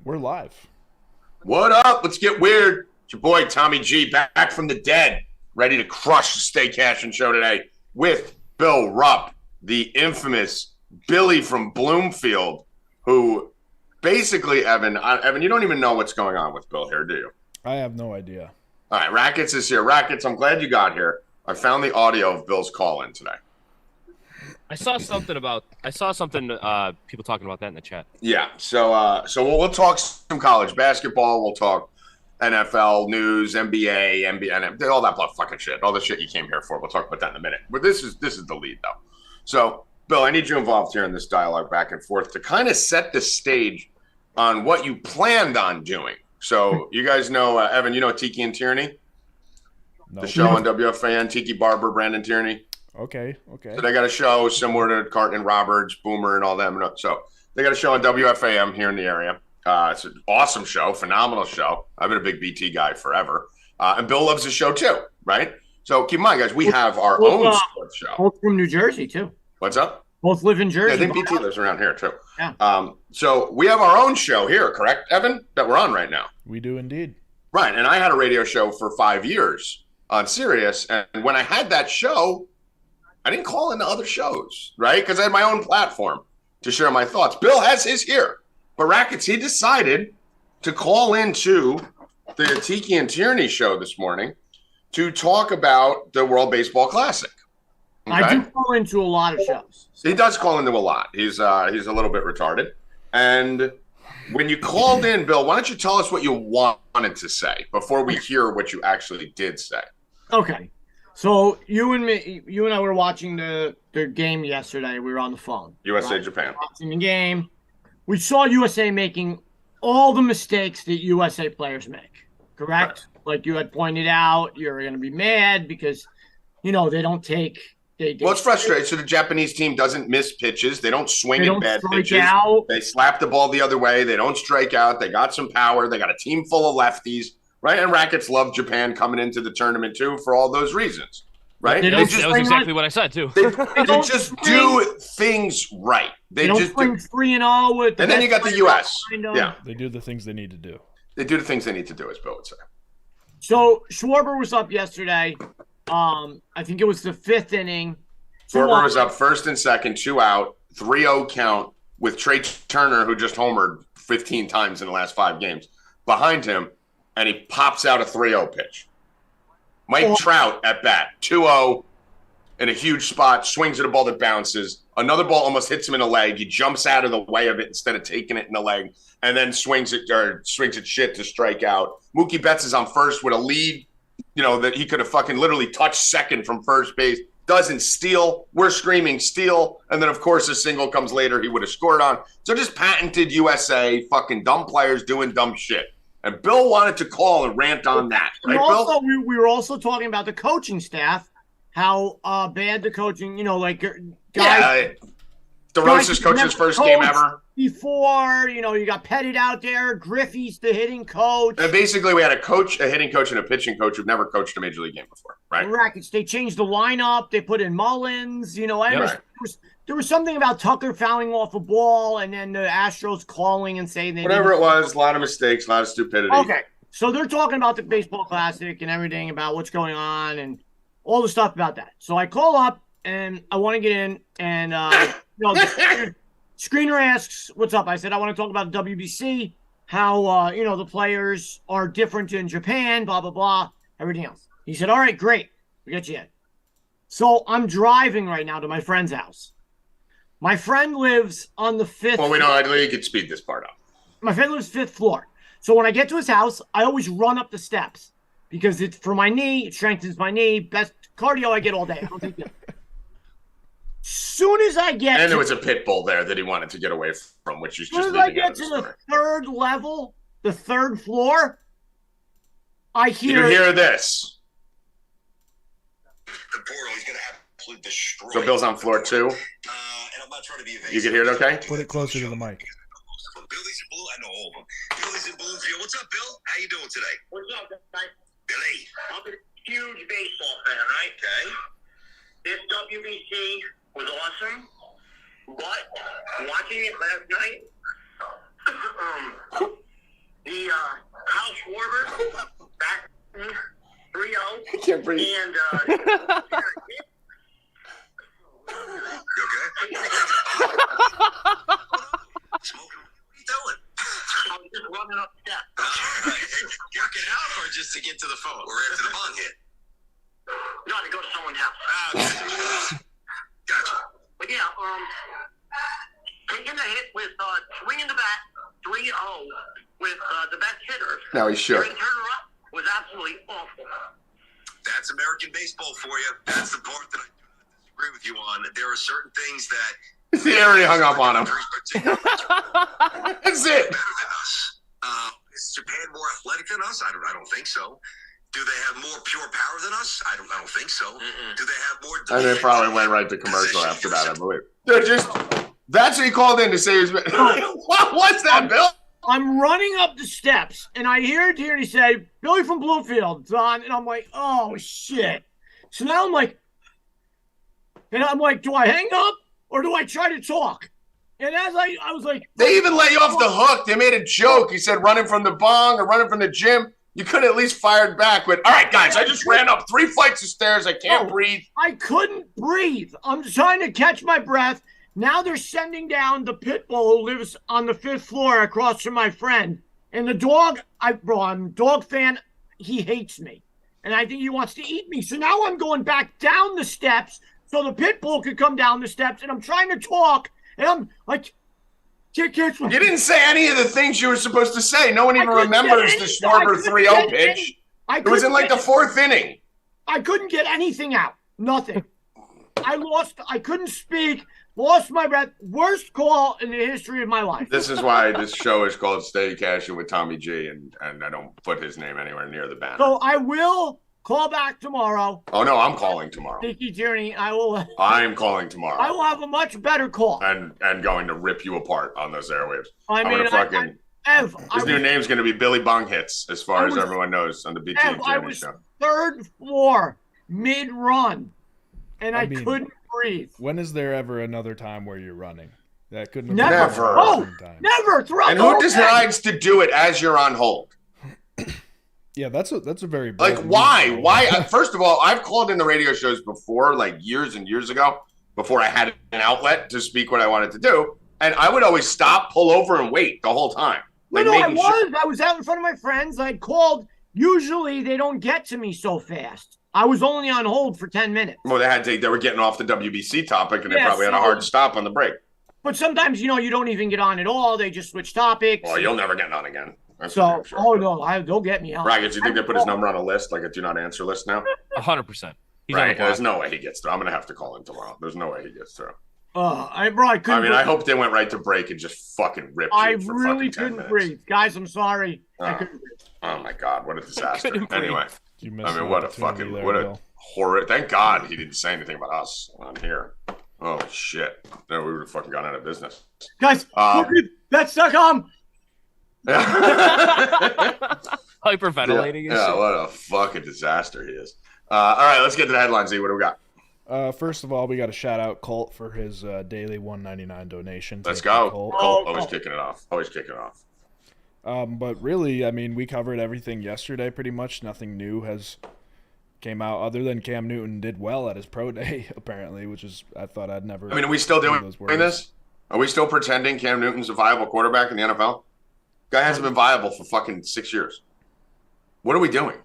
We're live. What up? Let's get weird. It's your boy Tommy G back from the dead, ready to crush the Stay Cashin show today with Bill Rupp, the infamous Billy from Bloomfield, who basically, Evan, you don't even know what's going on with Bill here, do you? I have no idea. All right, Rackets is here. Rackets, I'm glad you got here. I found the audio of Bill's call-in today. I saw something people talking about that in the chat. Yeah, so we'll talk some college basketball. We'll talk NFL news, NBA, all that fucking shit, all the shit you came here for. We'll talk about that in a minute. But this is the lead though. So, Bill, I need you involved here in this dialogue back and forth to kind of set the stage on what you planned on doing. So, you guys know Evan, you know Tiki and Tierney, the show on WFAN, Tiki Barber, Brandon Tierney. Okay. So they got a show similar to Carton and Roberts, Boomer, and all them. So they got a show on WFAM here in the area. It's an awesome show, phenomenal show. I've been a big BT guy forever. And Bill loves the show too, right? So keep in mind, guys, we have our own sports show. Both from New Jersey too. What's up? Both live in Jersey. Yeah, I think BT lives around here too. Yeah. So we have our own show here, correct, Evan, that we're on right now? We do indeed. Right, and I had a radio show for 5 years on Sirius, and when I had that show, I didn't call into other shows, right? Because I had my own platform to share my thoughts. Bill has his here. But Rackets, he decided to call into the Tiki and Tierney show this morning to talk about the World Baseball Classic. Okay? I do call into a lot of shows. He does call into a lot. He's a little bit retarded. And when you called in, Bill, why don't you tell us what you wanted to say before we hear what you actually did say? Okay. So you and I were watching the game yesterday. We were on the phone. USA, right? Japan. Watching the game. We saw USA making all the mistakes that USA players make. Correct? Right. Like you had pointed out, you're going to be mad because, they don't take. Well, it's frustrating. So the Japanese team doesn't miss pitches. They don't swing at bad pitches. Out. They slap the ball the other way. They don't strike out. They got some power. They got a team full of lefties. Right, and Rackets love Japan coming into the tournament too for all those reasons, right? That was exactly what I said too. They just do things right. They don't just swing 3-0 with. And then you got the U.S. Yeah, they do the things they need to do. They do the things they need to do, as Bill would say. So Schwarber was up yesterday. I think it was the 5th inning. Schwarber was up first and second, 2 out, 3-0 count with Trey Turner, who just homered 15 times in the last 5 games, behind him. And he pops out a 3-0 pitch. Mike Trout at bat, 2-0 in a huge spot, swings at a ball that bounces. Another ball almost hits him in the leg. He jumps out of the way of it instead of taking it in the leg, and then swings it shit to strike out. Mookie Betts is on first with a lead, that he could have fucking literally touched second from first base. Doesn't steal. We're screaming steal. And then, of course, a single comes later he would have scored on. So just patented USA, fucking dumb players doing dumb shit. And Bill wanted to call and rant on that, right, also, Bill? We were also talking about the coaching staff, how bad the coaching, guys. Yeah, DeRosa's coach's first game ever. Before, you got Pettit out there. Griffey's the hitting coach. And basically, we had a hitting coach, and a pitching coach who've never coached a major league game before, right? Rackets. They changed the lineup. They put in Mullins. Right. There was something about Tucker fouling off a ball and then the Astros calling and saying whatever it was, a lot of mistakes, a lot of stupidity. Okay. So they're talking about the Baseball Classic and everything about what's going on and all the stuff about that. So I call up and I want to get in and the screener asks, "What's up?" I said, "I want to talk about the WBC, how the players are different in Japan, blah blah blah, everything else." He said, "All right, great. We got you in." So I'm driving right now to my friend's house. My friend lives on the 5th. Well, you could speed this part up. My friend lives 5th floor. So when I get to his house, I always run up the steps because it's for my knee. It strengthens my knee. Best cardio I get all day. I don't take it. Soon as I get and there was a pit bull there that he wanted to get away from, which is just leaving out of the story. As soon as I get to the 3rd level, the 3rd floor, I hear... You hear this. The portal, he's going to absolutely destroy. So Bill's on floor 2. And I'm not trying to be evasive. You can hear it okay? Put it closer to the mic. Billy's in Blue. I know all of them. Billy's in Bloomfield. What's up, Bill? How you doing today? What's up, guys? Billy. I'm a huge baseball fan, right? Okay. This WBC was awesome, but watching it last night, the House Schwarber, back 3-0. I can't breathe. And You okay? Smoking. What are you doing? I was just running up the steps. All right. Working out or just to get to the phone? We're after the bong hit. No, to go to someone's house. Okay. Gotcha. But yeah, taking the hit with swinging the bat 3-0 with the best hitters. Now he should. Turner up was absolutely awful. That's American baseball for you. That's the part that I do not disagree with you on. There are certain things that He already hung up on him. That's it. better than us. Is Japan more athletic than us? I don't think so. Do they have more pure power than us? I don't think so. Do they have more? And they probably went right to commercial after that, I believe. Dude, that's what he called in to say. What was that, Bill? I'm running up the steps, and I hear Tierney say, Billy from Bloomfield's on, and I'm like, oh, shit. So now I'm like, do I hang up, or do I try to talk? And as I was like... They even let you off the hook. They made a joke. He said running from the bong or running from the gym. You could have at least fired back with, all right, guys, I just ran up 3 flights of stairs. I can't breathe. I couldn't breathe. I'm trying to catch my breath. Now they're sending down the pit bull who lives on the 5th floor across from my friend. And the dog, I'm a dog fan, he hates me. And I think he wants to eat me. So now I'm going back down the steps so the pit bull could come down the steps. And I'm trying to talk. And I'm like, You didn't say any of the things you were supposed to say. No one even remembers the Schwarber 3-0 pitch. It was in like the 4th inning. I couldn't get anything out. Nothing. I couldn't speak. Lost my breath. Worst call in the history of my life. This is why this show is called Stay Cashin with Tommy G, and I don't put his name anywhere near the banner. So I will call back tomorrow. Oh, no, I'm calling tomorrow. Dicky Tierney, I will calling tomorrow. I will have a much better call. And going to rip you apart on those airwaves. I mean, his new name's going to be Billy Bong Hits, as far as everyone knows on the BT and Tierney show. 3rd floor, mid-run, and I couldn't breathe. When is there ever another time where you're running? That couldn't never. have been Oh, never. Throughout and who decides to do it as you're on hold? Yeah, that's a very like why? First of all, I've called in the radio shows before, like years and years ago, before I had an outlet to speak what I wanted to do, and I would always stop, pull over, and wait the whole time. Like, I was out in front of my friends. I called. Usually, they don't get to me so fast. I was only on hold for 10 minutes. Well, they were getting off the WBC topic, and they probably had a hard stop on the break. But sometimes, you don't even get on at all. They just switch topics. Well, you'll never get on again. That's no, they'll get me on. Rackets, you think they put his number on a list, like a do not answer list now? 100%. Right, there's no way he gets through. I'm going to have to call him tomorrow. There's no way he gets through. I hope they went right to break and just fucking ripped you for fucking 10 minutes. Breathe. Guys, I'm sorry. I couldn't breathe. Oh, my God. What a disaster. Anyway. What a horrid. Thank God he didn't say anything about us on here. Oh, shit. No, we would have fucking gone out of business. Guys, Bets.com. Hyperventilating. Yeah, what a fucking disaster he is. All right, let's get to the headlines. Z, what do we got? First of all, we got to shout out Colt for his daily $1.99 donation. Let's go. Colt always kicking it off. But really, I mean, we covered everything yesterday pretty much. Nothing new has came out other than Cam Newton did well at his pro day, apparently, which is, I thought I'd never. I mean, are we still doing this? Are we still pretending Cam Newton's a viable quarterback in the NFL? Guy hasn't been viable for fucking 6 years. What are we doing?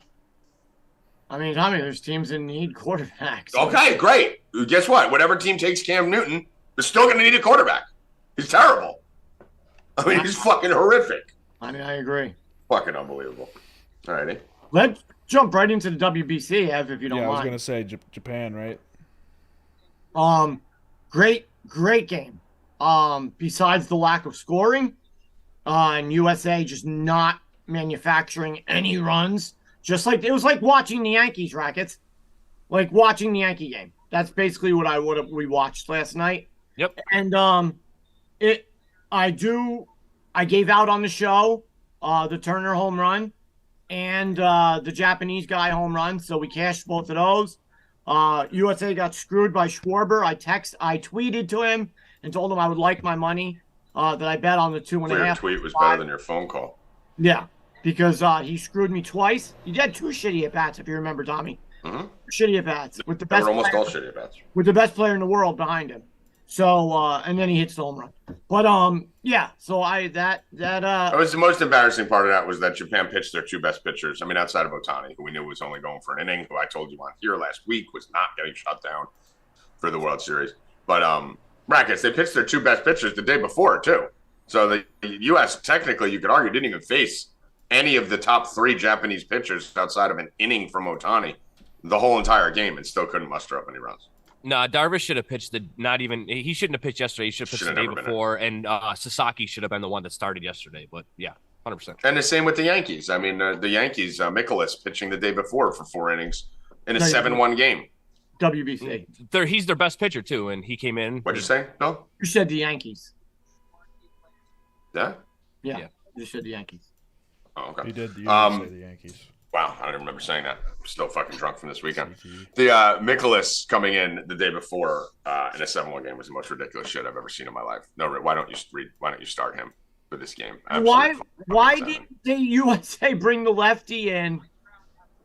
I mean, Tommy, there's teams that need quarterbacks. Okay, great. Guess what? Whatever team takes Cam Newton, they're still going to need a quarterback. He's terrible. I mean, he's fucking horrific. I mean, I agree. Fucking unbelievable. All righty. Let's jump right into the WBC, Ev, if you don't mind. Yeah, I was going to say Japan, right? Great game. Besides the lack of scoring, and USA just not manufacturing any runs. Just like it was like watching the Yankees, Rackets. Like watching the Yankee game. That's basically what we watched last night. Yep. And I gave out on the show the Turner home run and the Japanese guy home run, so we cashed both of those. USA got screwed by Schwarber. I tweeted to him and told him I would like my money that I bet on the 2.5. Your tweet was better than your phone call. Yeah, because he screwed me twice. He had 2 shitty at bats, if you remember, Tommy. Mm-hmm. Shitty at bats with the They best. were almost player, all shitty at bats. with the best player in the world behind him. So and then he hits the home run. But yeah. So That was the most embarrassing part of that was that Japan pitched their 2 best pitchers. I mean, outside of Ohtani, who we knew was only going for an inning, who I told you on here last week was not getting shut down for the World Series. But Rackets, they pitched their 2 best pitchers the day before too. So the U.S. technically, you could argue, didn't even face any of the top 3 Japanese pitchers outside of an inning from Ohtani the whole entire game and still couldn't muster up any runs. No, Darvish should have pitched he shouldn't have pitched yesterday. He should have pitched the day before, and Sasaki should have been the one that started yesterday. But yeah, 100%. And the same with the Yankees. I mean, the Yankees, Mikolas pitching the day before for 4 innings in a 7-1 game. WBC. He's their best pitcher too, and he came in. What'd you say? No? You said the Yankees. Yeah? Yeah. You said the Yankees. Oh, okay. You did. You did say the Yankees. Wow, I don't remember saying that. I'm still fucking drunk from this weekend. The Mikolas coming in the day before in a 7-1 game was the most ridiculous shit I've ever seen in my life. No, why don't you start him for this game? Why didn't the USA bring the lefty in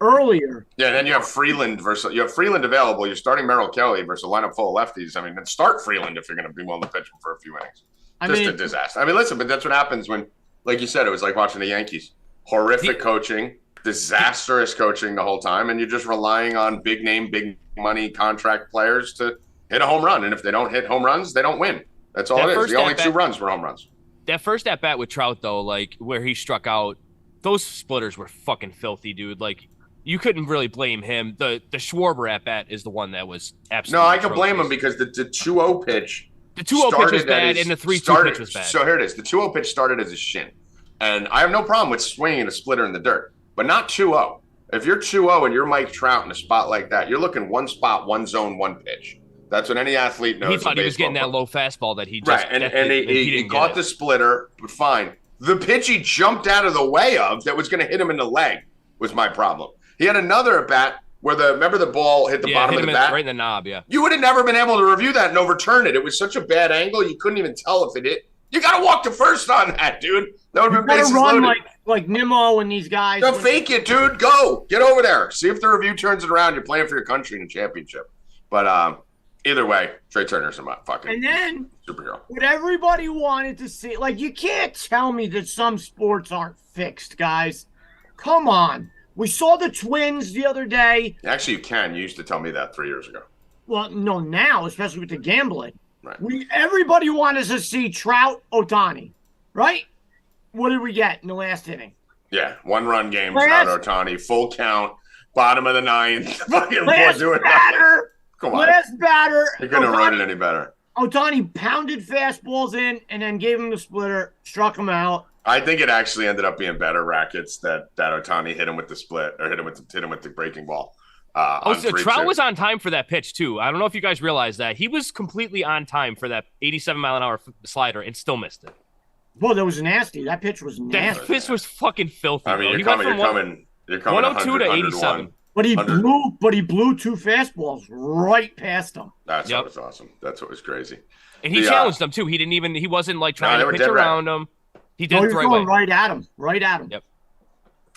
earlier? Yeah, and then you have Freeland available. You're starting Merrill Kelly versus a lineup full of lefties. I mean, then start Freeland if you're going to be willing to pitch him for a few innings. A disaster. I mean, listen, but that's what happens when, like you said, it was like watching the Yankees. Horrific coaching. Disastrous coaching the whole time, and you're just relying on big name, big money contract players to hit a home run. And if they don't hit home runs, they don't win. That's all it is. The only 2 runs were home runs. That first at bat with Trout, though, like where he struck out, those splitters were fucking filthy, dude. Like you couldn't really blame him. The Schwarber at bat is the one that was absolutely. No, I can blame him because the 2-0 pitch. The 2-0 pitch was bad, and the 3-2 pitch was bad. So here it is. The 2-0 pitch started as a shin, and I have no problem with swinging a splitter in the dirt. But not 2-0. If you're 2-0 and you're Mike Trout in a spot like that, you're looking 1 spot, 1 zone, 1 pitch. That's what any athlete knows. He thought he was getting that low fastball that he just right, and he caught the splitter, but fine. The pitch he jumped out of the way of that was going to hit him in the leg was my problem. He had another at bat where remember the ball hit the bottom of the bat? Right in the knob, yeah. You would have never been able to review that and overturn it. It was such a bad angle, you couldn't even tell if it hit. You got to walk to first on that, dude. That would have been bases loaded. Like Nimmo and these guys. Don't fake it, dude. Go. Get over there. See if the review turns it around. You're playing for your country in a championship. But either way, Trey Turner's a fucking superhero. What everybody wanted to see, like, you can't tell me that some sports aren't fixed, guys. Come on. We saw the Twins the other day. Actually, you can. You used to tell me that 3 years ago. Well, no, now, especially with the gambling. Right. Everybody wanted to see Trout, Ohtani, right? What did we get in the last inning? Yeah, 1-run game, Trout, Ohtani, full count, bottom of the 9th. Fucking last batter. Come on. Last batter. You couldn't have run it any better. Ohtani pounded fastballs in and then gave him the splitter, struck him out. I think it actually ended up being better Rackets that Ohtani hit him with the split or hit him with the breaking ball. So Trout was on time for that pitch too. I don't know if you guys realize that he was completely on time for that 87-mile-an-hour slider and still missed it. Well, that was nasty. That pitch was nasty. That pitch was fucking filthy. I mean, you're coming 102 to 87. But he blew 2 fastballs right past him. That's what was awesome. That's what was crazy. And he challenged them too. He wasn't like trying to pitch around him. He did it the right way. Right at him. Yep.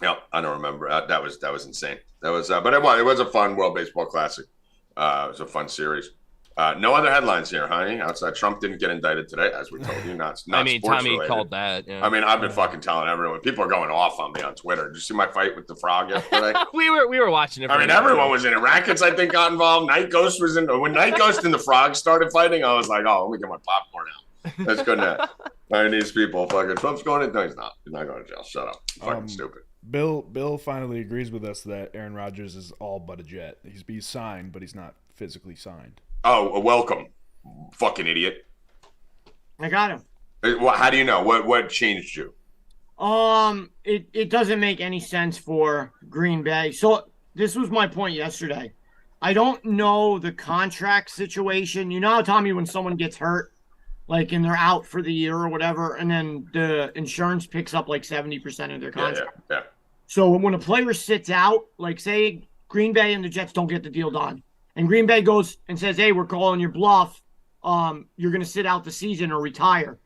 Yep. I don't remember. That was insane. That was, but it was a fun World Baseball Classic. It was a fun series. No other headlines here, honey. Outside, Trump didn't get indicted today, as we told you. Not I mean, sports Tommy related. called that. Yeah. I mean, I've been fucking telling everyone. People are going off on me on Twitter. Did you see my fight with the frog yesterday? we were watching it. I mean, everyone was in it. Rackets, I think, got involved. Night Ghost was in. When Night Ghost and the frog started fighting, I was like, oh, let me get my popcorn out. That's good enough. I mean, these people, fucking Trump's going in. No, he's not. He's not going to jail. Shut up. Fucking stupid. Bill finally agrees with us that Aaron Rodgers is all but a Jet. He's signed, but he's not physically signed. Oh, welcome, fucking idiot. I got him. How do you know? What changed you? It doesn't make any sense for Green Bay. So this was my point yesterday. I don't know the contract situation. You know how, Tommy, when someone gets hurt, like, and they're out for the year or whatever, and then the insurance picks up like 70% of their contract. Yeah. So when a player sits out, like, say Green Bay and the Jets don't get the deal done, and Green Bay goes and says, hey, we're calling your bluff. You're going to sit out the season or retire.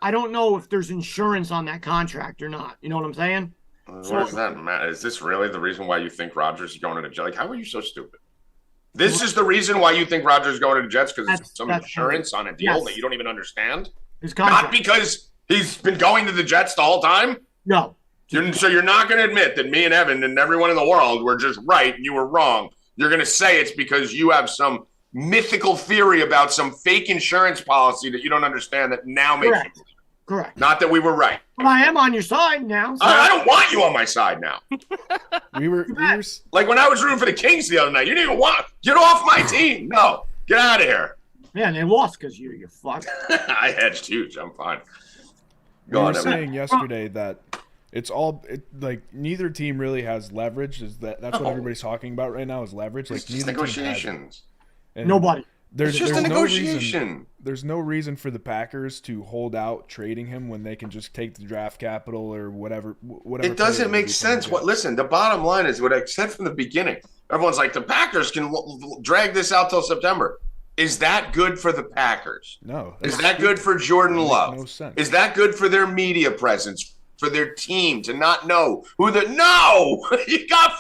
I don't know if there's insurance on that contract or not. You know what I'm saying? What does that matter? Is this really the reason why you think Rodgers is going to the Jets? Like, how are you so stupid? This is the reason why you think Rodgers is going to the Jets because it's some insurance on a deal that you don't even understand? His contract. Not because he's been going to the Jets the whole time? No. So you're not going to admit that me and Evan and everyone in the world were just right and you were wrong. You're going to say it's because you have some mythical theory about some fake insurance policy that you don't understand that now makes you believe. Correct. Not that we were right. But I am on your side now. So. I don't want you on my side now. we were like when I was rooting for the Kings the other night. You didn't even want get off my team. No, get out of here. Yeah, and they lost because you fuck. I hedged huge. I'm fine. We were saying yesterday that it's all like neither team really has leverage. That's what everybody's talking about right now is leverage. Like it's just negotiations. Nobody. It's just a negotiation. There's no reason for the Packers to hold out trading him when they can just take the draft capital or whatever. It doesn't make sense. Listen, the bottom line is what I said from the beginning. Everyone's like, the Packers can drag this out till September. Is that good for the Packers? No. Is that good for Jordan Love? No sense. Is that good for their media presence, for their team to not know who the – no! You got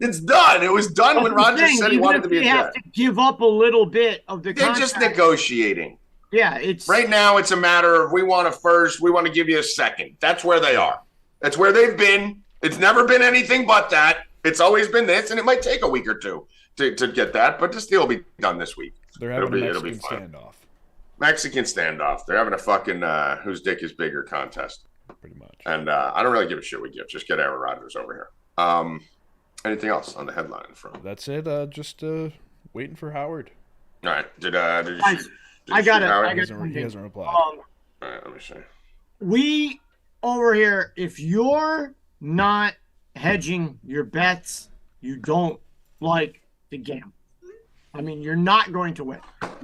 it's done. It was done when Rodgers said he wanted to be a Jet. They have to give up a little bit of the contract. They're just negotiating. Yeah, it's – right now it's a matter of we want a first, we want to give you a second. That's where they are. That's where they've been. It's never been anything but that. It's always been this, and it might take a week or two to get that, but this deal will be done this week. They're having a Mexican standoff. Mexican standoff. They're having a fucking whose dick is bigger contest. Pretty much. And I don't really give a shit what you give. Just get Aaron Rodgers over here. Anything else on the headline from? That's it. Just waiting for Howard. All right. Did you? I got it. He hasn't replied. All right. Let me see. We over here. If you're not hedging your bets, you don't like the gamble. I mean, you're not going to win.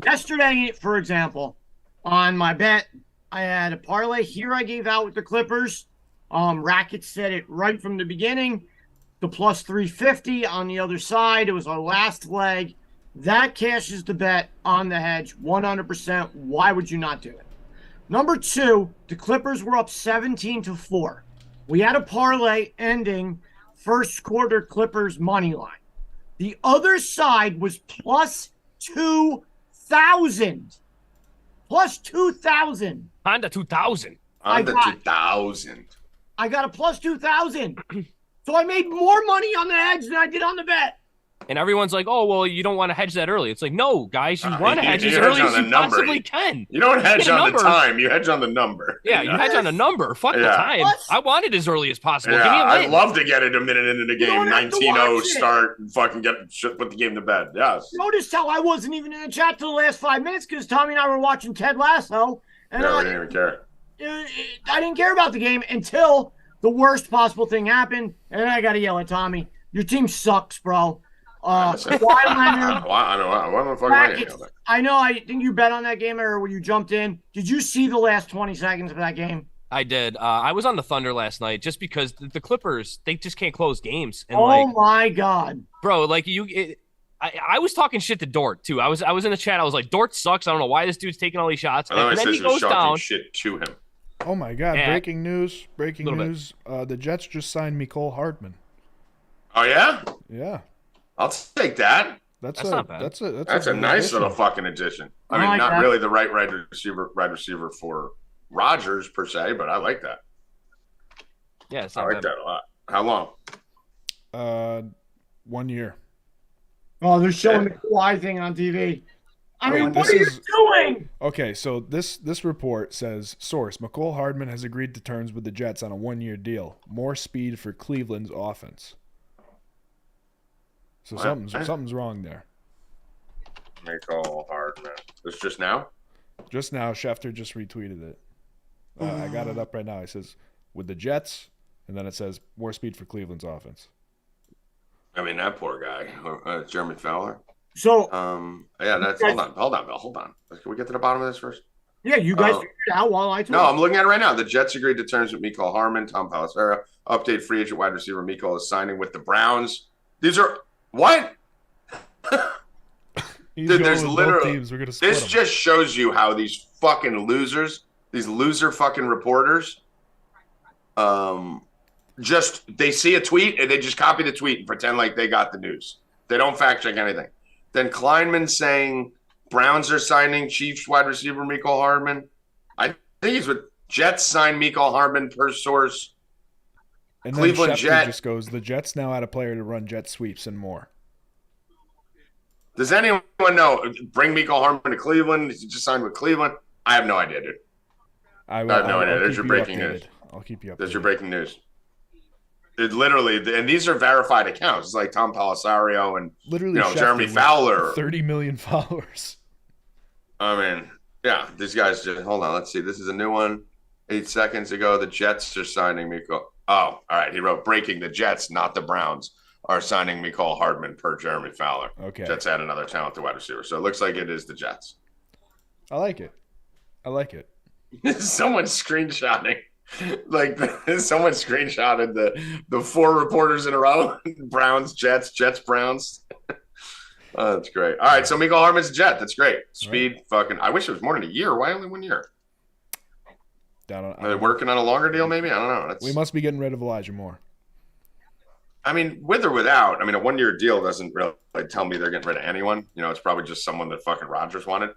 Yesterday, for example, on my bet, I had a parlay here I gave out with the Clippers. Rackets said it right from the beginning. The plus 350 on the other side. It was our last leg. That cashes the bet on the hedge 100%. Why would you not do it? Number two, the Clippers were up 17-4. We had a parlay ending first quarter Clippers money line. The other side was plus 2,000. Plus 2,000. Honda 2000. Honda 2000. I got a plus 2,000. So I made more money on the hedge than I did on the bet. And everyone's like, oh, well, you don't want to hedge that early. It's like, no, guys, you want to hedge as early as you possibly can. You don't hedge on the time. You hedge on the number. Yeah, you hedge on the number. Fuck the time. What? I want it as early as possible. Yeah, give me a win. I'd love to get it a minute into the game. 19-0 start and fucking put the game to bed. Yes. Notice how I wasn't even in the chat till the last 5 minutes because Tommy and I were watching Ted Lasso. And we didn't even care. I didn't care about the game until the worst possible thing happened. And I got to yell at Tommy. Your team sucks, bro. I know. I think you bet on that game or when you jumped in. Did you see the last 20 seconds of that game? I did. I was on the Thunder last night just because the Clippers, they just can't close games. And my God. Bro, I was talking shit to Dort, too. I was in the chat. I was like, Dort sucks. I don't know why this dude's taking all these shots. And then he goes down. Shit to him. Oh, my God. Yeah. Breaking news. The Jets just signed Mecole Hardman. Oh, yeah? Yeah. I'll take that. That's not bad. That's a nice little fucking addition. I mean, not really the right receiver for Rodgers per se, but I like that. Yeah, I like that a lot. How long? 1 year. Oh, they're showing the Kawhi thing on TV. I mean, what are you doing? Okay, so this report says, source, Mecole Hardman has agreed to terms with the Jets on a 1-year deal. More speed for Cleveland's offense. So something's wrong there. Mecole Hardman. This just now? Just now. Schefter just retweeted it. I got it up right now. It says, with the Jets, and then it says, more speed for Cleveland's offense. I mean, that poor guy. Jeremy Fowler. So, that's hold on. Can we get to the bottom of this first? Yeah, you guys figured it out while I told you. No, I'm looking at it right now. The Jets agreed to terms with Mecole Hardman, Tom Pelissero. Update free agent wide receiver Mecole is signing with the Browns. These are what? Dude, there's literally this just shows you how these fucking losers These loser fucking reporters. Just they see a tweet and they just copy the tweet and pretend like they got the news. They don't fact check anything. Then Kleinman saying Browns are signing Chiefs wide receiver Mecole Hardman. I think he's with Jets signed Mecole Hardman per source. And Cleveland then Schefter Jet just goes, the Jets now add a player to run jet sweeps and more. Does anyone know? Bring Mecole Hardman to Cleveland. He just signed with Cleveland. I have no idea, dude. I have no idea. There's your breaking news. I'll keep you updated. There's your breaking news. It literally, and these are verified accounts. It's like Tom Pelissero and literally Jeremy Fowler. 30 million followers. I mean, yeah, these guys just hold on. Let's see. This is a new one. 8 seconds ago, the Jets are signing Mecole. Oh, all right. He wrote breaking. The Jets, not the Browns, are signing Mecole Hardman per Jeremy Fowler. Okay. Jets add another talented wide receiver. So it looks like it is the Jets. I like it. Someone screenshotting. Like someone screenshotted the 4 reporters in a row. Browns, Jets, Browns. Oh, that's great. All right, so Mecole Hardman's a Jet. That's great. Speed, right. Fucking. I wish it was more than a year. Why only 1 year? Are they working on a longer deal? Maybe I don't know. We must be getting rid of Elijah Moore. I mean, with or without. I mean, a 1-year deal doesn't really tell me they're getting rid of anyone. It's probably just someone that fucking Rodgers wanted.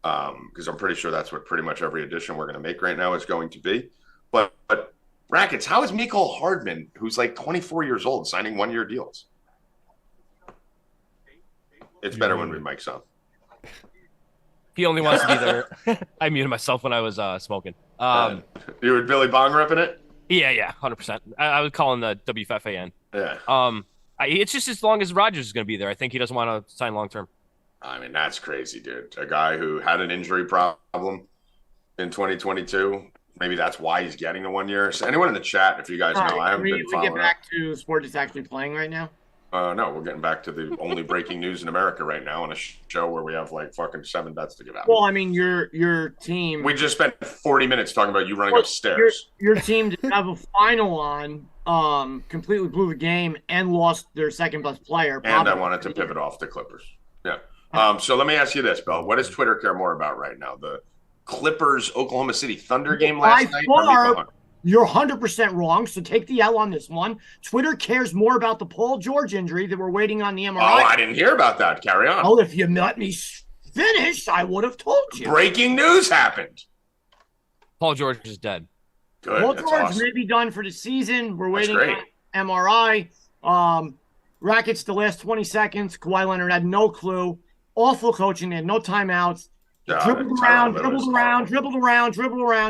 Because I'm pretty sure that's what pretty much every addition we're going to make right now is going to be. But Rackets, how is Mecole Hardman, who's like 24 years old, signing 1-year deals? It's better when we mic's on. He only wants to be there. I muted myself when I was smoking. You were Billy Bong repping it? Yeah, 100%. I was calling the WFAN. Yeah. It's just as long as Rodgers is going to be there. I think he doesn't want to sign long term. I mean, that's crazy, dude. A guy who had an injury problem in 2022. Maybe that's why he's getting the 1 year. So anyone in the chat, if you guys know, I haven't been following. We get back to sport that's actually playing right now. No, we're getting back to the only breaking news in America right now on a show where we have like fucking 7 bets to give out. Well, I mean, your team. We just spent 40 minutes talking about you running upstairs. Your team did have a final on, completely blew the game and lost their second best player. And I wanted to pivot off the Clippers. Yeah. So let me ask you this, Bill. What does Twitter care more about right now? The Clippers Oklahoma City Thunder game last night? You're 100% wrong, so take the L on this one. Twitter cares more about the Paul George injury that we're waiting on the MRI. Oh, I didn't hear about that. Carry on. Oh, if you let me finish, I would have told you. Breaking news happened. Paul George is dead. Good. Paul George may be done for the season. We're waiting on MRI. Rackets the last 20 seconds. Kawhi Leonard had no clue. Awful coaching. They had no timeouts. Dribbled around,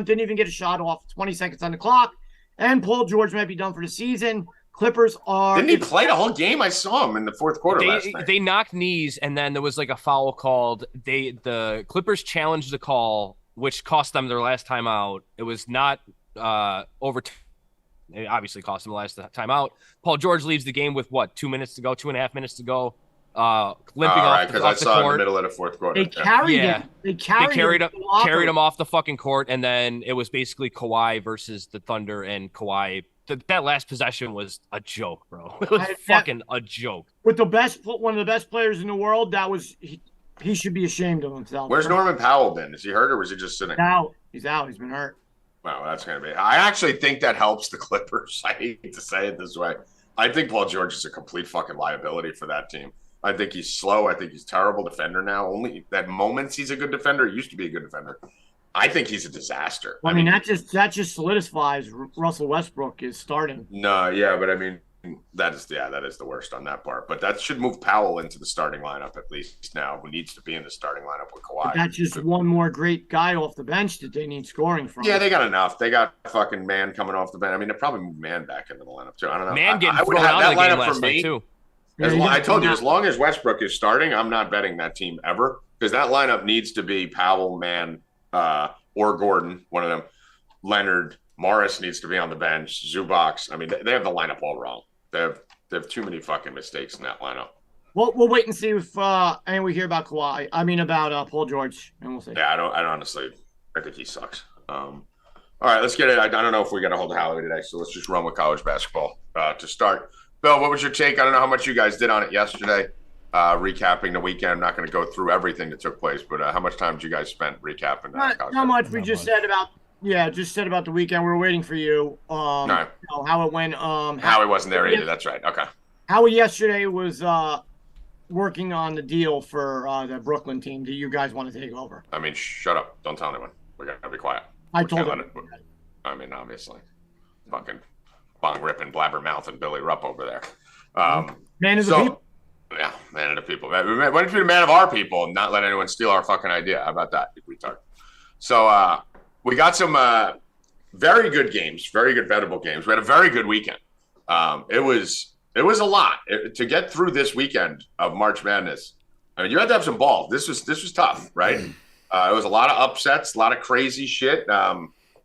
didn't even get a shot off. 20 seconds on the clock. And Paul George might be done for the season. Clippers are... Didn't he play the whole game? I saw him in the fourth quarter last night. They knocked knees, and then there was like a foul called. The Clippers challenged the call, which cost them their last timeout. It was not over. It obviously cost them the last timeout. Paul George leaves the game with, 2 minutes to go, 2.5 minutes to go. Limping off because I saw the in court. the middle of the fourth quarter. They carried him off the fucking court, and then it was basically Kawhi versus the Thunder, and Kawhi. That last possession was a joke, bro. It was fucking a joke. With one of the best players in the world, that was he should be ashamed of himself. Where's Norman Powell been? Is he hurt or was he just sitting? He's out. He's been hurt. Wow, that's gonna be. I actually think that helps the Clippers. I hate to say it this way. I think Paul George is a complete fucking liability for that team. I think he's slow. I think he's a terrible defender now. Only at moments he's a good defender. He used to be a good defender. I think he's a disaster. I mean that just solidifies Russell Westbrook is starting. No, yeah, but I mean that is the worst on that part. But that should move Powell into the starting lineup at least now, who needs to be in the starting lineup with Kawhi. But that's just one more great guy off the bench that they need scoring from. Yeah, they got enough. They got fucking Man coming off the bench. I mean, they probably moved Man back into the lineup too. I don't know. Man getting thrown out of the game last night too. I told you, as long as Westbrook is starting, I'm not betting that team ever because that lineup needs to be Powell, Man, or Gordon, one of them. Leonard, Morris needs to be on the bench. Zubac. I mean, they have the lineup all wrong. They have too many fucking mistakes in that lineup. Well, we'll wait and see if we hear about Kawhi. I mean, about Paul George, and we'll see. Yeah, I think he sucks. All right, let's get it. I don't know if we got a hold of Howie today, so let's just run with college basketball to start. Bill, what was your take? I don't know how much you guys did on it yesterday. recapping the weekend. I'm not going to go through everything that took place, but how much time did you guys spend recapping? Not much. We just said about the weekend. We were waiting for you. No. How it went. Howie wasn't there either. That's right. Okay. Howie yesterday was working on the deal for the Brooklyn team. Do you guys want to take over? I mean, shut up. Don't tell anyone. We're going to be quiet. I told him. I mean, obviously. Fucking bong ripping blabbermouth and Billy Rupp over there. Man of the people. Yeah, man of the people. Why don't you be the man of our people and not let anyone steal our fucking idea? How about that, you retard? So we got some very good games, very good bettable games. We had a very good weekend. It was a lot to get through this weekend of March Madness. I mean, you had to have some balls. This was tough, right? It was a lot of upsets, a lot of crazy shit.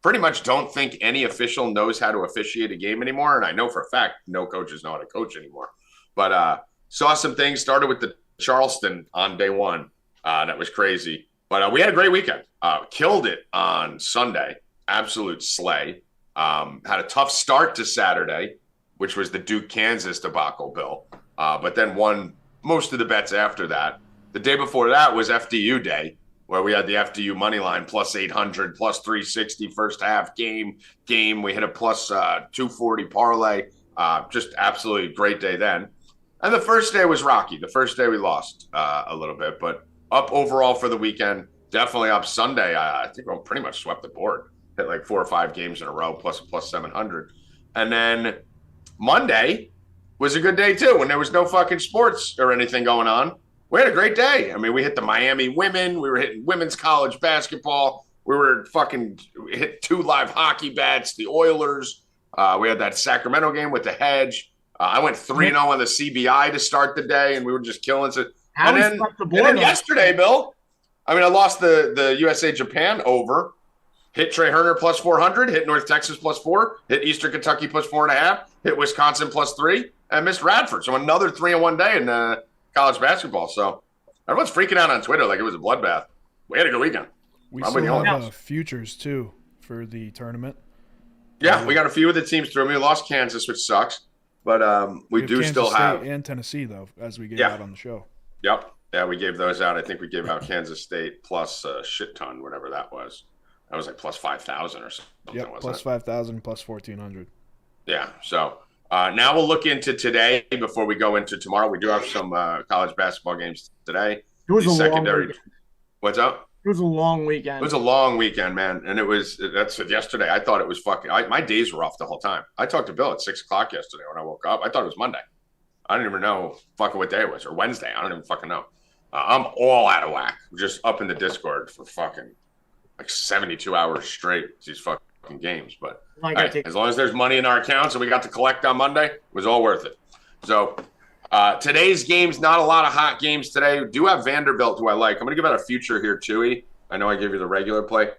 Pretty much don't think any official knows how to officiate a game anymore. And I know for a fact no coaches know how to coach anymore. But saw some things, started with the Charleston on day one. That was crazy. But we had a great weekend. Killed it on Sunday. Absolute slay. Had a tough start to Saturday, which was the Duke-Kansas debacle, Bill. But then won most of the bets after that. The day before that was FDU day, where we had the FDU money line plus 800, plus 360 first half game. We hit a plus 240 parlay. Just absolutely great day then. And the first day was rocky. The first day we lost a little bit, but up overall for the weekend. Definitely up Sunday. I think we pretty much swept the board. Hit like 4 or 5 games in a row, plus 700. And then Monday was a good day too, when there was no fucking sports or anything going on. We had a great day. I mean, we hit the Miami women. We were hitting women's college basketball. We hit 2 live hockey bets, the Oilers. We had that Sacramento game with the hedge. I went 3-0 on the CBI to start the day, and we were just killing it. And then yesterday, Bill, I mean, I lost the USA-Japan over. Hit Trey Herner plus 400, hit North Texas plus 4, hit Eastern Kentucky plus 4.5, hit Wisconsin plus 3, and missed Radford. So another 3 in one day in college basketball. So everyone's freaking out on Twitter like it was a bloodbath. We had a good weekend. We still have futures, too, for the tournament. Yeah, we got a few of the teams through. We lost Kansas, which sucks. But we do Kansas still have State and Tennessee, though, as we gave out on the show. Yep. Yeah, we gave those out. I think we gave out Kansas State plus a shit ton, whatever that was. That was like plus 5,000 or something. Yep, plus 5,000, plus 1,400. Yeah. So now we'll look into today before we go into tomorrow. We do have some college basketball games today. It was secondary. What's up? It was a long weekend. It was a long weekend, man. And that's yesterday. I thought it was my days were off the whole time. I talked to Bill at 6 o'clock yesterday when I woke up. I thought it was Monday. I didn't even know fucking what day it was, or Wednesday. I don't even fucking know. I'm all out of whack. Just up in the Discord for fucking like 72 hours straight, these fucking games. But hey, as long as there's money in our accounts and we got to collect on Monday, it was all worth it. So today's games, not a lot of hot games today. We do have Vanderbilt, who I like. I'm going to give out a future here, Chewy. I know I gave you the regular play.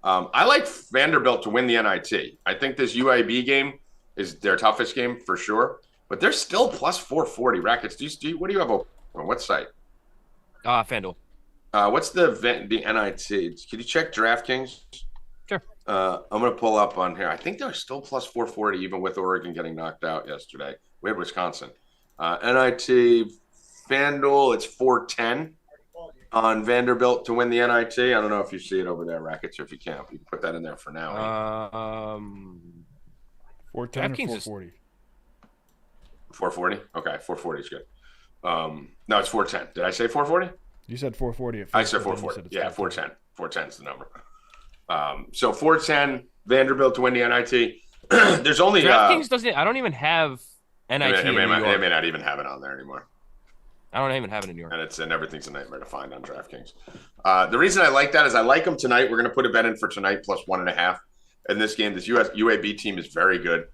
I like Vanderbilt to win the NIT. I think this UAB game is their toughest game for sure. But they're still plus 440. Rackets, what do you have open? What site? FanDuel. What's the NIT? Can you check DraftKings? Sure. I'm going to pull up on here. I think they're still plus 440, even with Oregon getting knocked out yesterday. We had Wisconsin. NIT, FanDuel, it's 410 on Vanderbilt to win the NIT. I don't know if you see it over there, Rackets, or if you can't. You can put that in there for now. 410 or 440? 440? Okay, 440 is good. No, it's 410. Did I say 440? You said 440. I said 440. Yeah, 410. 410 is the number. So 410, Vanderbilt to win the NIT. There's only DraftKings doesn't. I don't even have NIT. They may not even have it on there anymore. I don't even have it in New York. And everything's a nightmare to find on DraftKings. The reason I like that is I like them tonight. We're going to put a bet in for tonight plus 1.5. In this game, this UAB team is very good.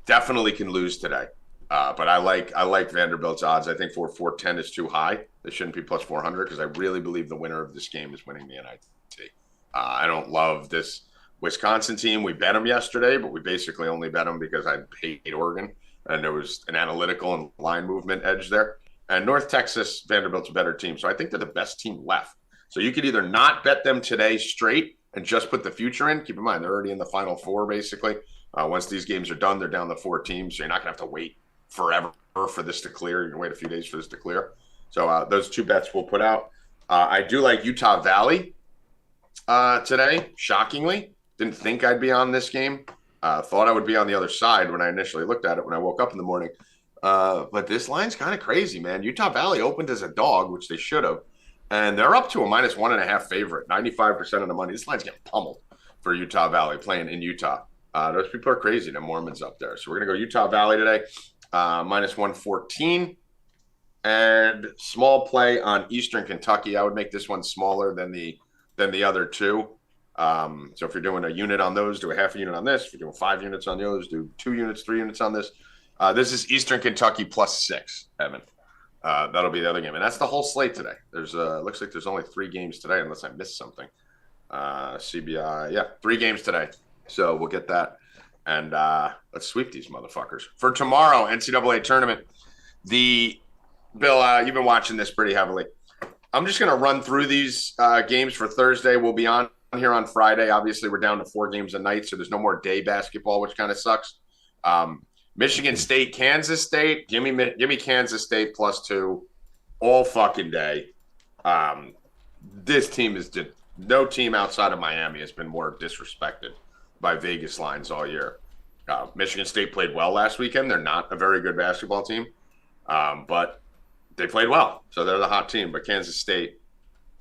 Definitely can lose today. But I like Vanderbilt's odds. I think 410 is too high. They shouldn't be plus 400 because I really believe the winner of this game is winning the NIT. I don't love this Wisconsin team. We bet them yesterday, but we basically only bet them because I hate Oregon. And there was an analytical and line movement edge there. And North Texas, Vanderbilt's a better team. So I think they're the best team left. So you could either not bet them today straight and just put the future in. Keep in mind, they're already in the Final Four, basically. Once these games are done, they're down to 4 teams. So you're not going to have to wait forever for this to clear. You can wait a few days for this to clear. So those two bets we'll put out. I do like Utah Valley today, shockingly. Didn't think I'd be on this game. Thought I would be on the other side when I initially looked at it when I woke up in the morning. But this line's kind of crazy, man. Utah Valley opened as a dog, which they should have. And they're up to a -1.5 favorite, 95% of the money. This line's getting pummeled for Utah Valley playing in Utah. Those people are crazy. The Mormons up there. So we're going to go Utah Valley today, -114. And small play on Eastern Kentucky. I would make this one smaller than the other two. So if you're doing a unit on those, do a half a unit on this. If you're doing 5 units on the others, do 2 units, 3 units on this. This is Eastern Kentucky +6, Evan. That'll be the other game. And that's the whole slate today. There's looks like there's only 3 games today, unless I missed something. CBI, yeah, 3 games today. So we'll get that. And let's sweep these motherfuckers. For tomorrow, NCAA tournament, Bill, you've been watching this pretty heavily. I'm just going to run through these games for Thursday. We'll be on here on Friday. Obviously, we're down to 4 games a night, so there's no more day basketball, which kind of sucks. Michigan State, Kansas State. Give me Kansas State +2 all fucking day. This team is no team outside of Miami has been more disrespected by Vegas lines all year. Michigan State played well last weekend. They're not a very good basketball team, but they played well, so they're the hot team. But Kansas State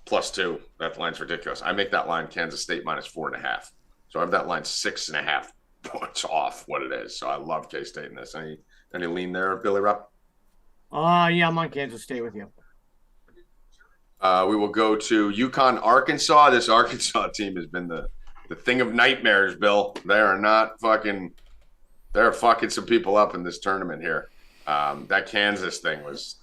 +2, that line's ridiculous. I make that line Kansas State -4.5. So I have that line 6.5 points off what it is. So I love K-State in this. Any lean there, Billy Rupp? Yeah, I'm on Kansas State with you. We will go to UConn, Arkansas. This Arkansas team has been the thing of nightmares, Bill. They're fucking some people up in this tournament here. That Kansas thing was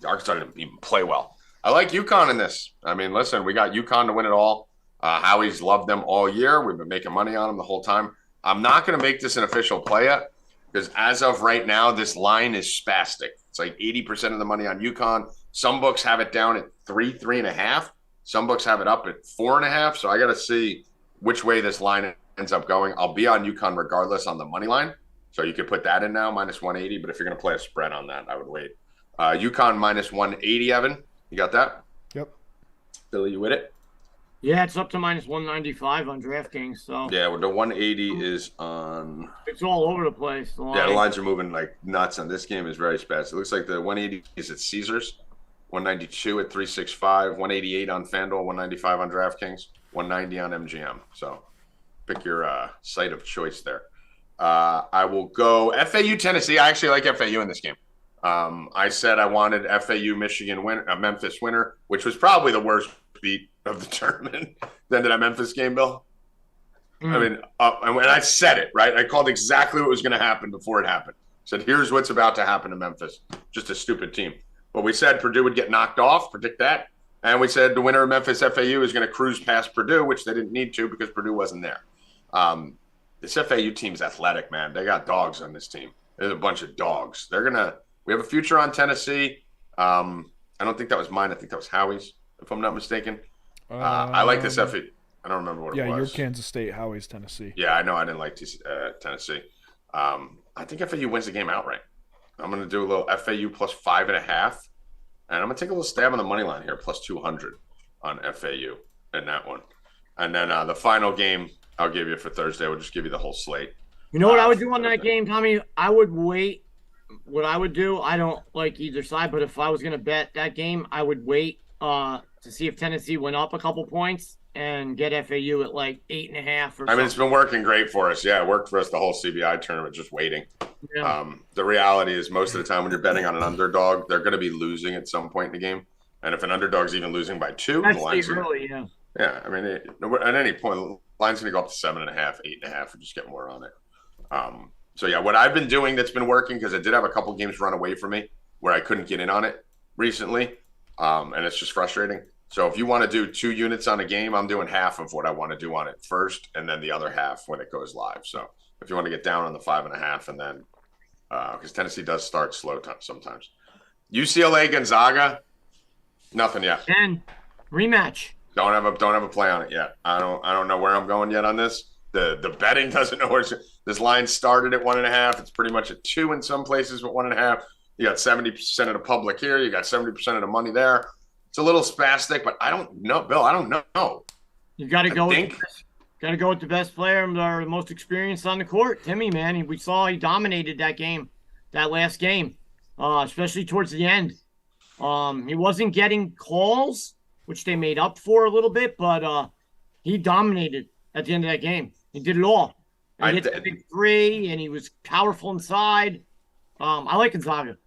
Arkansas didn't even play well. I like UConn in this. I mean, listen, we got UConn to win it all. Howie's loved them all year. We've been making money on them the whole time. I'm not going to make this an official play yet because as of right now, this line is spastic. It's like 80% of the money on UConn. Some books have it down at 3.5. Some books have it up at 4.5. So I got to see which way this line ends up going. I'll be on UConn regardless on the money line. So you could put that in now, -180. But if you're going to play a spread on that, I would wait. UConn -180, Evan. You got that? Yep. Billy, you with it? Yeah, it's up to -195 on DraftKings. So Yeah, well, the 180 is on. It's all over the place. The lines are moving like nuts on this game. Is very fast. It looks like the 180 is at Caesars, 192 at 365, 188 on FanDuel, 195 on DraftKings, 190 on MGM. So pick your site of choice there. I will go FAU Tennessee. I actually like FAU in this game. I said I wanted FAU Michigan Memphis winner, which was probably the worst beat of the tournament than that Memphis game, Bill. I mean, and when I said it, right, I called exactly what was going to happen before it happened. Said, here's what's about to happen to Memphis. Just a stupid team. But we said Purdue would get knocked off, predict that. And we said the winner of Memphis FAU is going to cruise past Purdue, which they didn't need to because Purdue wasn't there. This FAU team's athletic, man. They got dogs on this team. There's a bunch of dogs. We have a future on Tennessee. I don't think that was mine. I think that was Howie's, if I'm not mistaken. I like this FAU. I don't remember what it was. Yeah, you're Kansas State. Howie's Tennessee. Yeah, I know. I didn't like Tennessee. I think FAU wins the game outright. I'm going to do a little FAU +5.5. And I'm going to take a little stab on the money line here, +200 on FAU in that one. And then the final game I'll give you for Thursday. We'll just give you the whole slate. You know what I would do on that game, Tommy? I would wait. What I would do, I don't like either side, but if I was going to bet that game, I would wait to see if Tennessee went up a couple points and get FAU at like 8.5 I mean, it's been working great for us. Yeah, it worked for us the whole CBI tournament, just waiting. Yeah. The reality is most of the time when you're betting on an underdog, they're going to be losing at some point in the game. And if an underdog's even losing by 2, the line's early, yeah. Yeah, I mean, at any point, the line's going to go up to 7.5, 8.5, and just get more on it. So, yeah, what I've been doing that's been working, because I did have a couple games run away from me where I couldn't get in on it recently, and it's just frustrating. So if you want to do 2 units on a game, I'm doing half of what I want to do on it first, and then the other half when it goes live. So if you want to get down on the 5.5, and then because Tennessee does start slow sometimes. UCLA Gonzaga, nothing yet. And rematch. Don't have a play on it yet. I don't know where I'm going yet on this. The betting doesn't know where this line started at 1.5. It's pretty much at 2 in some places, but 1.5. You got 70% of the public here. You got 70% of the money there. It's a little spastic, but I don't know, Bill. I don't know. You got to go. Got to go with the best player and the most experienced on the court, Timmy. Man, we saw he dominated that last game, especially towards the end. He wasn't getting calls, which they made up for a little bit, but he dominated at the end of that game. He did it all. He hit the big three, and he was powerful inside. I like Gonzaga.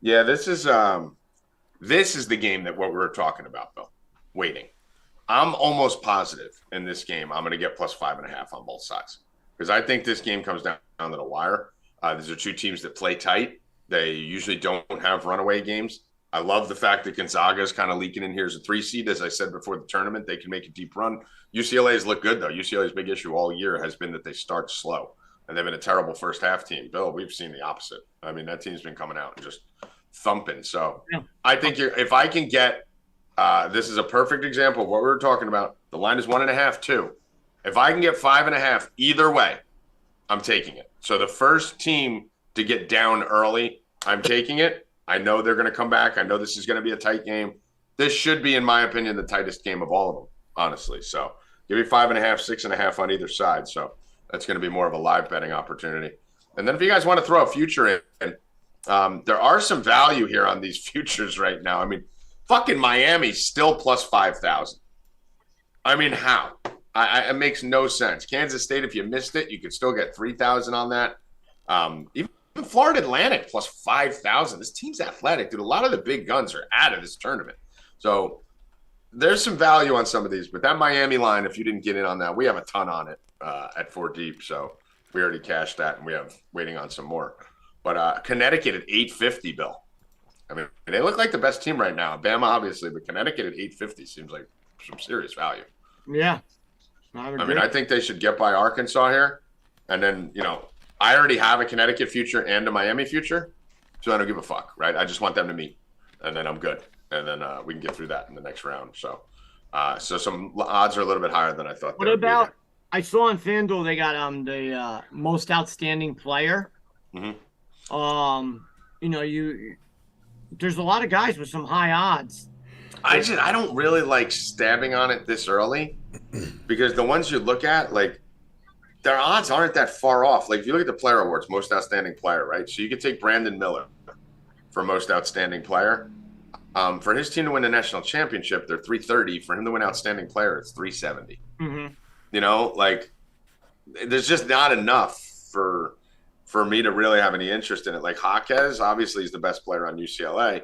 Yeah, this is the game that what we were talking about, Bill. Waiting. I'm almost positive in this game I'm going to get plus 5.5 on both sides because I think this game comes down to the wire. These are two teams that play tight. They usually don't have runaway games. I love the fact that Gonzaga is kind of leaking in here as a 3 seed. As I said before the tournament, they can make a deep run. UCLA's look good, though. UCLA's big issue all year has been that they start slow, and they've been a terrible first half team. Bill, we've seen the opposite. I mean, that team's been coming out and just thumping. So yeah. I think if I can get this is a perfect example of what we were talking about. The line is 1.5, 2. If I can get 5.5 either way, I'm taking it. So the first team to get down early, I'm taking it. I know they're going to come back. I know this is going to be a tight game. This should be, in my opinion, the tightest game of all of them, honestly. So give me 5.5, 6.5 on either side. So that's going to be more of a live betting opportunity. And then if you guys want to throw a future in, there are some value here on these futures right now. I mean, fucking Miami still plus 5,000. I mean, how? It makes no sense. Kansas State, if you missed it, you could still get 3,000 on that. Even Florida Atlantic plus 5,000. This team's athletic, dude. A lot of the big guns are out of this tournament. So there's some value on some of these. But that Miami line, if you didn't get in on that, we have a ton on it at 4 deep. So we already cashed that, and we have waiting on some more. But Connecticut at 850, Bill. I mean, they look like the best team right now. Bama, obviously, but Connecticut at 850 seems like some serious value. Yeah. I mean, I think they should get by Arkansas here. And then, I already have a Connecticut future and a Miami future, so I don't give a fuck, right? I just want them to meet, and then I'm good. And then we can get through that in the next round. So some odds are a little bit higher than I thought. What about – I saw on FanDuel they got the most outstanding player. Mm-hmm. There's a lot of guys with some high odds. I don't really like stabbing on it this early because the ones you look at, like, their odds aren't that far off. Like, if you look at the player awards, most outstanding player, right? So you could take Brandon Miller for most outstanding player. For his team to win the national championship, they're 330. For him to win outstanding player, it's 370. Mm-hmm. There's just not enough for me to really have any interest in it. Like Jaquez, obviously, he's the best player on UCLA.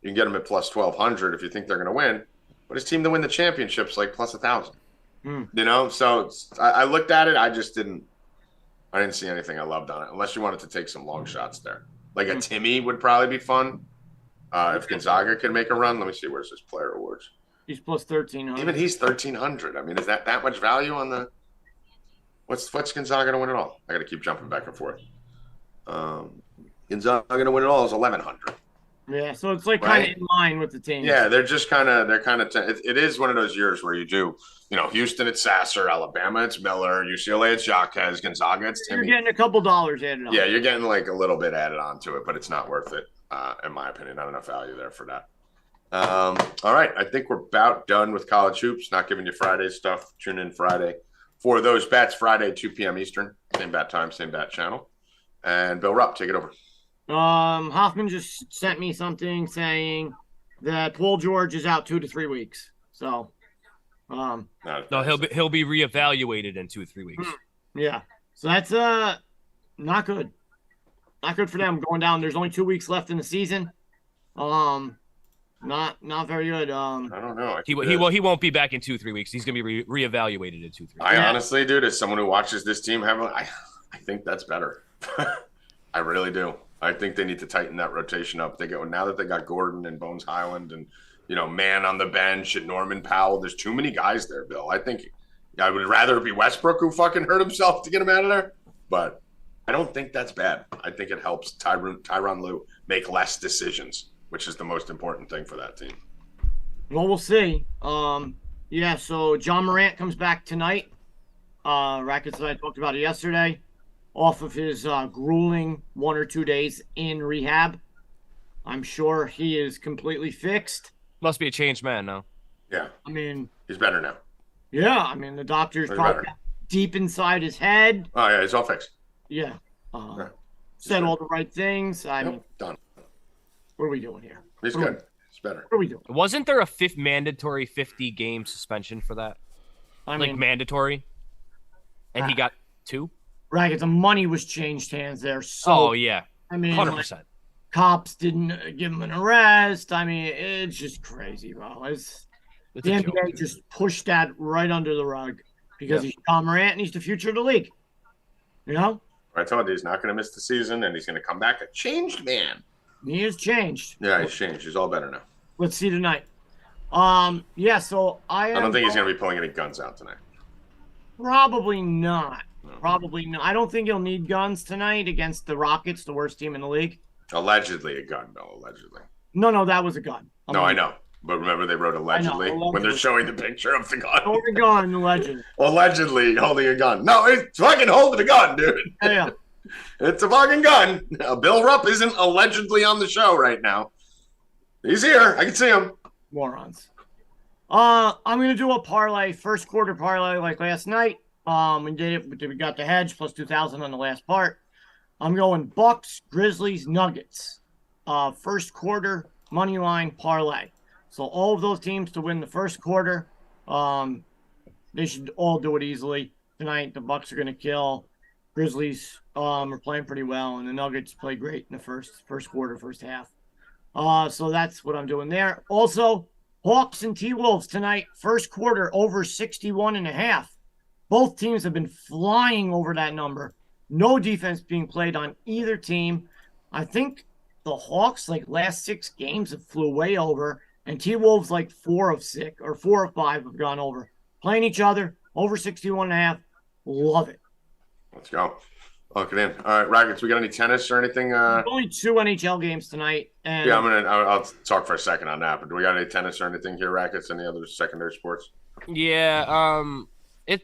You can get him at plus 1,200 if you think they're going to win. But his team to win the championship's like plus 1,000. So I looked at it. I didn't see anything I loved on it, unless you wanted to take some long shots there. Like a Timmy would probably be fun. If Gonzaga could make a run. Let me see, where's his player awards? He's plus 1,300. Even he's 1,300. I mean, is that much value on the – what's Gonzaga to win it all? I got to keep jumping back and forth. Gonzaga going to win it all is 1,100. Yeah, so it's like kind of in line with the team. Yeah, they're kind of it is one of those years where you do, Houston it's Sasser, Alabama it's Miller, UCLA it's Jaquez, Gonzaga it's Timmy. You're getting a couple dollars added on. Yeah, you're getting like a little bit added on to it, but it's not worth it, in my opinion. Not enough value there for that. All right, I think we're about done with college hoops. Not giving you Friday stuff. Tune in Friday for those bets. Friday, 2 p.m. Eastern. Same bat time, same bat channel. And Bill Rupp, take it over. Hoffman just sent me something saying that Paul George is out 2 to 3 weeks. So, no, he'll be reevaluated in 2 or 3 weeks. Yeah. So that's not good. Not good for them going down. There's only 2 weeks left in the season. Not very good. I don't know. He won't be back in 2 or 3 weeks. He's gonna be reevaluated in 2 or 3 weeks. I honestly, dude, as someone who watches this team, I think that's better. I really do. I think they need to tighten that rotation up. Now that they got Gordon and Bones Highland and Man on the bench and Norman Powell. There's too many guys there, Bill. I think I would rather it be Westbrook who fucking hurt himself to get him out of there. But I don't think that's bad. I think it helps Tyronn Lue make less decisions, which is the most important thing for that team. Well, we'll see. So John Morant comes back tonight. Rackets that I talked about it yesterday, off of his grueling 1 or 2 days in rehab. I'm sure he is completely fixed. Must be a changed man now. Yeah. I mean, He's better now. yeah. I mean, the doctor's He's probably better. deep inside his head. Oh, yeah, he's all fixed. Yeah. Yeah. Said all the right things. I mean, Done. what are we doing here? He's What are good. He's better. What are we doing? Wasn't there a mandatory 50-game suspension for that? I Like mean, mandatory? And he got 2? Rackets, the money was changed hands there. So, Oh, yeah. I mean, 100%. cops didn't give him an arrest. I mean, it's just crazy, bro. It's The a joke, NBA dude. just pushed that right under the rug because he's John Morant and he's the future of the league. You know? I told you he's not going to miss the season, and he's going to come back a changed man. He has changed. Yeah, he's changed. He's all better now. Let's see tonight. Yeah, so I I don't think he's going to be pulling any guns out tonight. Probably not. No. Probably not. I don't think he'll need guns tonight against the Rockets, the worst team in the league. Allegedly a gun, though. Allegedly. No, that was a gun. No, I know. But remember, they wrote allegedly when they're allegedly. showing the picture of the gun. Hold a gun, legend. Allegedly holding a gun. No, it's fucking holding a gun, dude. Yeah. It's a fucking gun. Bill Rupp isn't allegedly on the show right now. He's here. I can see him. Morons. I'm gonna do a parlay, first quarter parlay like last night. We did it. We got the hedge plus 2,000 on the last part. I'm going Bucks, Grizzlies, Nuggets. First quarter money line parlay. So all of those teams to win the first quarter. They should all do it easily tonight. The Bucks are gonna kill. Grizzlies are playing pretty well, and the Nuggets play great in the first quarter, first half. So that's what I'm doing there. Also, Hawks and T-Wolves tonight, first quarter over 61.5. Both teams have been flying over that number. No defense being played on either team. I think the Hawks, like last 6 games, have flew way over, and T-Wolves like 4 of 6 or 4 of 5 have gone over. Playing each other over 61.5. Love it. Let's go. Lock it in. All right, Rackets, we got any tennis or anything? Only 2 NHL games tonight. And Yeah, I'll talk for a second on that. But do we got any tennis or anything here, Rackets? Any other secondary sports? Yeah,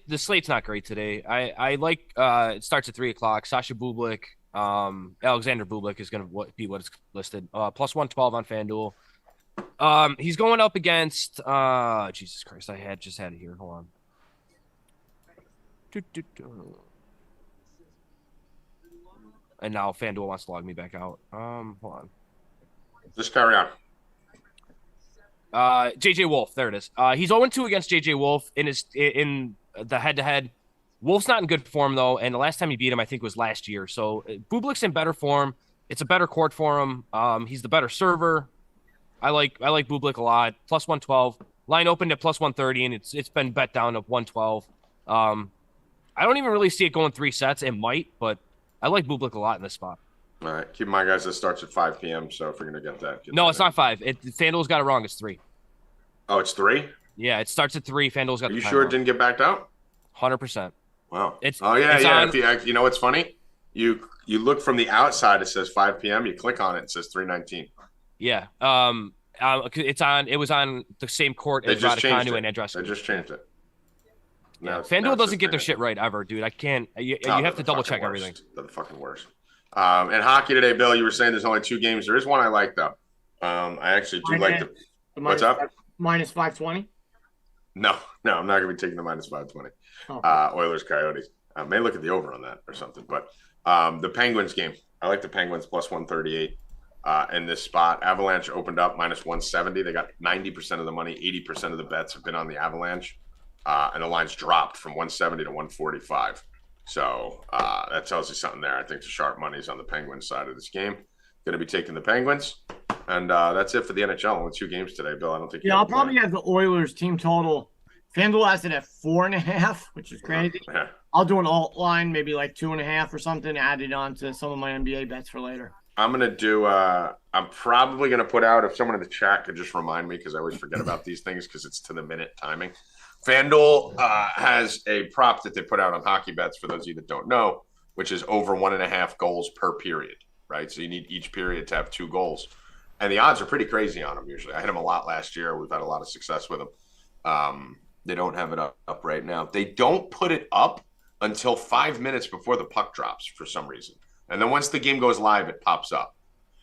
the slate's not great today. I like it starts at 3:00. Sasha Bublik, Alexander Bublik is gonna be what is listed. Plus 112 on FanDuel. He's going up against Jesus Christ, I just had it here. Hold on. And now FanDuel wants to log me back out. Hold on. Just carry on. JJ Wolf, there it is. He's 0-2 against JJ Wolf in the head-to-head. Wolf's not in good form though, and the last time he beat him, I think, was last year. So Bublik's in better form. It's a better court for him. He's the better server. I like Bublik a lot. Plus 112. Line opened at plus 130, and it's been bet down to 112. I don't even really see it going 3 sets. It might, but I like Bublik a lot in this spot. All right. Keep in mind, guys, this starts at 5 p.m., so if we're going to get that. No, it's not 5. FanDuel's got it wrong. It's 3. Oh, it's 3? Yeah, it starts at 3. FanDuel's got Are the you time sure it wrong. didn't get backed out? 100%. Wow. It's yeah. on- If you know what's funny? You look from the outside, it says 5 p.m. You click on it, it says 3:19. Yeah. It was on the same court They as just changed Raducanu it. and Andreescu. They just changed it. Yeah. Now it FanDuel says doesn't get their 3:19. shit right ever, dude. I can't. You Oh, have they're to the double fucking check worst. everything. They're the fucking worst. And hockey today, Bill, you were saying there's only 2 games. There is one I like, though. I actually do like the. What's up? Minus 520. No, I'm not going to be taking the minus 520. Oh. Oilers, Coyotes. I may look at the over on that or something. But the Penguins game, I like the Penguins plus 138 in this spot. Avalanche opened up minus 170. They got 90% of the money. 80% of the bets have been on the Avalanche. And the line's dropped from 170 to 145. So that tells you something there. I think the sharp money's on the Penguins side of this game. Going to be taking the Penguins. And that's it for the NHL. Only 2 games today, Bill. I don't think. Yeah, I'll probably have the Oilers team total. FanDuel has it at 4.5, which is crazy. Yeah. I'll do an alt line, maybe like 2.5 or something, added on to some of my NBA bets for later. I'm going to do I'm probably going to put out, if someone in the chat could just remind me, because I always forget about these things because it's to the minute timing. FanDuel has a prop that they put out on hockey bets, for those of you that don't know, which is over 1.5 goals per period, right? So you need each period to have 2 goals. And the odds are pretty crazy on them usually. I hit them a lot last year. We've had a lot of success with them. They don't have it up right now. They don't put it up until 5 minutes before the puck drops for some reason. And then once the game goes live, it pops up.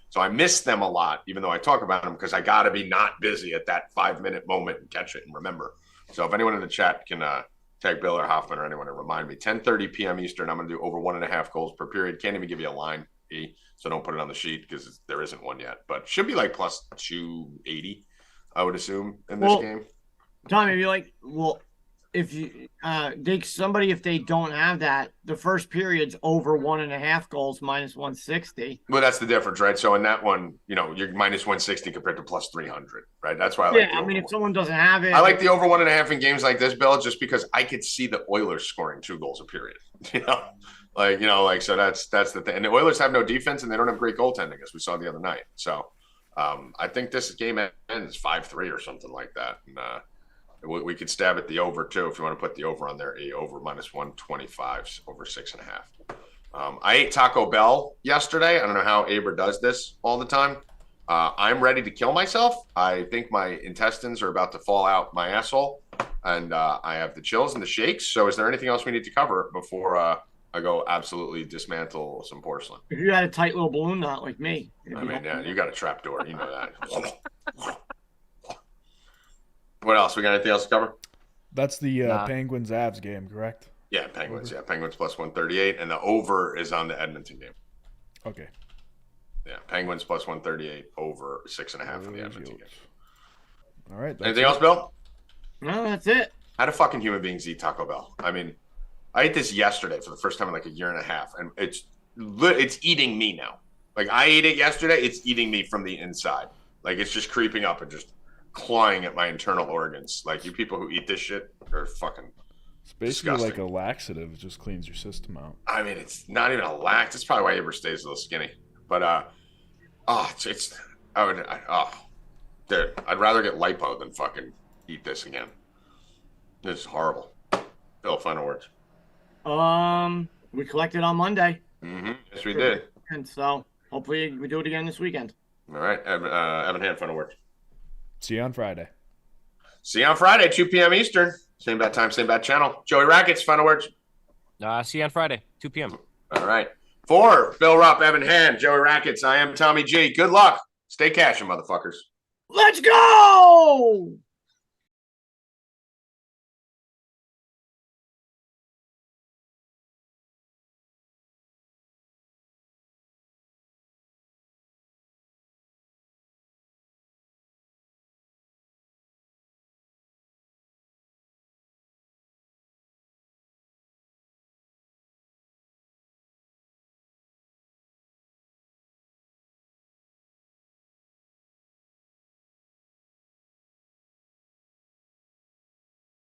So I miss them a lot, even though I talk about them, because I got to be not busy at that 5-minute moment and catch it and remember. So if anyone in the chat can tag Bill or Hoffman or anyone and remind me, 10:30 p.m. Eastern, I'm going to do over 1.5 goals per period. Can't even give you a line, so don't put it on the sheet because there isn't one yet. But should be like plus 280, I would assume, in this game. Tommy, if you like, if you if they don't have that, the first period's over 1.5 goals minus 160. Well, that's the difference, right? So in that one, you're minus 160 compared to plus 300, right? That's why I like. Yeah, I mean, if someone doesn't have it, I like the over 1.5 in games like this, Bill, just because I could see the Oilers scoring 2 goals a period. So that's the thing. And the Oilers have no defense, and they don't have great goaltending, as we saw the other night. So I think this game ends 5-3 or something like that, and we could stab at the over too if you want to put the over on there. Over minus 125, over 6.5. I ate Taco Bell yesterday. I don't know how Aber does this all the time. I'm ready to kill myself. I think my intestines are about to fall out my asshole, and I have the chills and the shakes. So is there anything else we need to cover before I go absolutely dismantle some porcelain? If you had a tight little balloon knot like me. I mean, yeah, you got a trap door. You know that. What else? We got anything else to cover? That's the Penguins-Avs game, correct? Yeah, Penguins. Yeah, Penguins plus 138, and the over is on the Edmonton game. Okay. Yeah, Penguins plus 138, over 6.5 in the Edmonton game. All right. Anything else, Bill? No, that's it. How do fucking human beings eat Taco Bell? I mean, I ate this yesterday for the first time in like a year and a half, and it's eating me now. Like I ate it yesterday, it's eating me from the inside. Like it's just creeping up and just clawing at my internal organs. Like you people who eat this shit are fucking It's basically disgusting. like a laxative. It just cleans your system out. I mean, it's not even a lax. That's probably why Aber stays a little skinny. But dude, I'd rather get lipo than fucking eat this again. This is horrible. Bill, final words. We collected on Monday. Mm-hmm. Yes, we did. And so hopefully we do it again this weekend. All right, Evan Hand, final words. See you on Friday. See you on Friday, 2 p.m. Eastern. Same bad time, same bad channel. Joey Rackets, final words. See you on Friday, 2 p.m. All right. For Bill Rupp, Evan Hand, Joey Rackets, I am Tommy G. Good luck. Stay cashin', motherfuckers. Let's go!